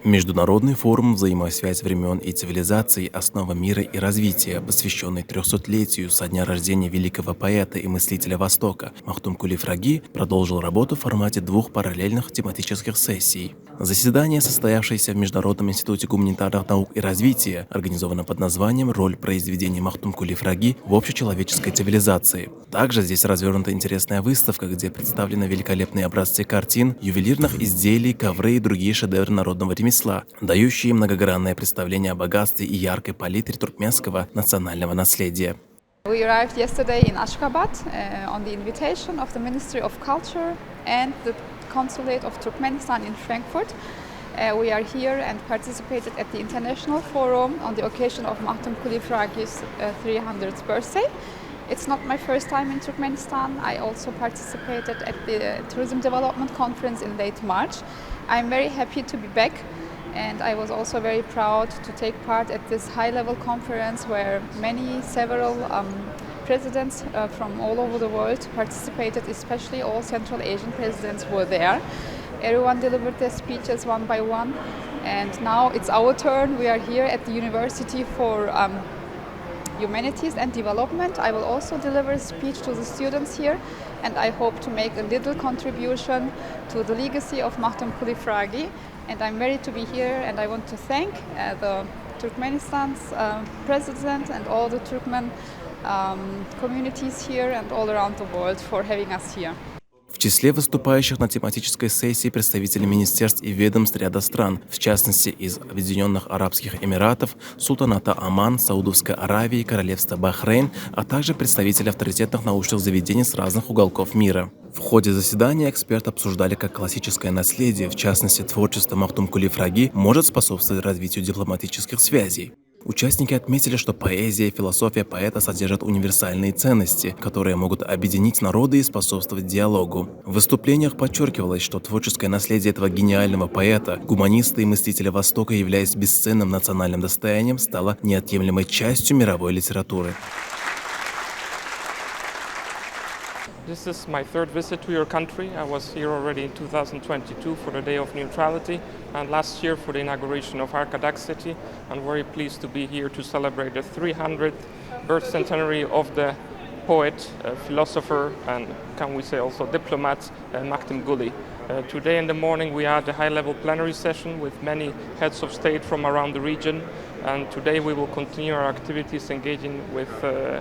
Международный форум «Взаимосвязь времен и цивилизаций. Основа, мира и развития», посвященный 300-летию со дня рождения великого поэта и мыслителя Востока Махтумкули Фраги, продолжил работу в формате двух параллельных тематических сессий. Заседание, состоявшееся в Международном Институте гуманитарных наук и развития, организовано под названием «Роль произведений Махтумкули Фраги в общечеловеческой цивилизации». Также здесь развернута интересная выставка, где представлены великолепные образцы картин, ювелирных изделий, ковры и другие шедевры народного ремесла, дающие многогранное представление о богатстве и яркой палитре туркменского национального наследия. We arrived yesterday in Ashgabat on the invitation of the Ministry of Culture and the Consulate of Turkmenistan in Frankfurt. We are here and participated at the International Forum on the occasion of Mахтумкули Фраги's 300th birthday. It's not my first time in Turkmenistan. I also participated at the Tourism Development Conference in late March. I'm very happy to be back, and I was also very proud to take part at this high-level conference where several presidents from all over the world participated, especially all Central Asian presidents were there. Everyone delivered their speeches one by one, and now it's our turn. We are here at the University for Humanities and Development. I will also deliver a speech to the students here, and I hope to make a little contribution to the legacy of Mахтумкули Фраги. And I'm ready to be here, and I want to thank the Turkmenistan's president and all the Turkmen communities here and all around the world for having us here. В числе выступающих на тематической сессии представители министерств и ведомств ряда стран, в частности из Объединенных Арабских Эмиратов, Султаната Оман, Саудовской Аравии, Королевства Бахрейн, а также представители авторитетных научных заведений с разных уголков мира. В ходе заседания эксперты обсуждали, как классическое наследие, в частности творчество Махтумкули Фраги, может способствовать развитию дипломатических связей. Участники отметили, что поэзия и философия поэта содержат универсальные ценности, которые могут объединить народы и способствовать диалогу. В выступлениях подчеркивалось, что творческое наследие этого гениального поэта, гуманиста и мыслителя Востока, являясь бесценным национальным достоянием, стало неотъемлемой частью мировой литературы. This is my third visit to your country. I was here already in 2022 for the Day of Neutrality and last year for the inauguration of Arkadak city. I'm very pleased to be here to celebrate the 300th birth centenary of the poet, philosopher and can we say also diplomat Mахтумкули. Today in the morning we had a high-level plenary session with many heads of state from around the region, and today we will continue our activities engaging with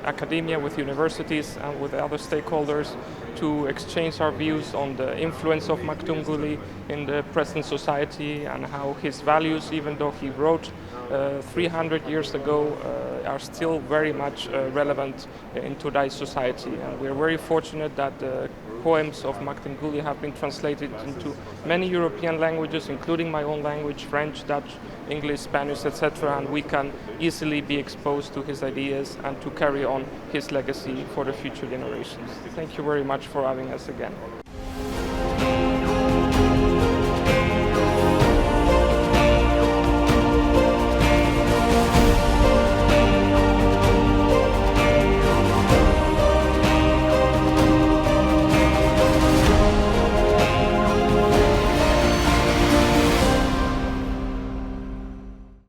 academia, with universities and with other stakeholders to exchange our views on the influence of Mахтумкули in the present society and how his values, even though he wrote 300 years ago, are still very much relevant in today's society. And we're very fortunate that the poems of Mахтумкули have been translated into many European languages, including my own language, French, Dutch, English, Spanish, etc. And we can easily be exposed to his ideas and to carry on his legacy for the future generations. Thank you very much for having us again.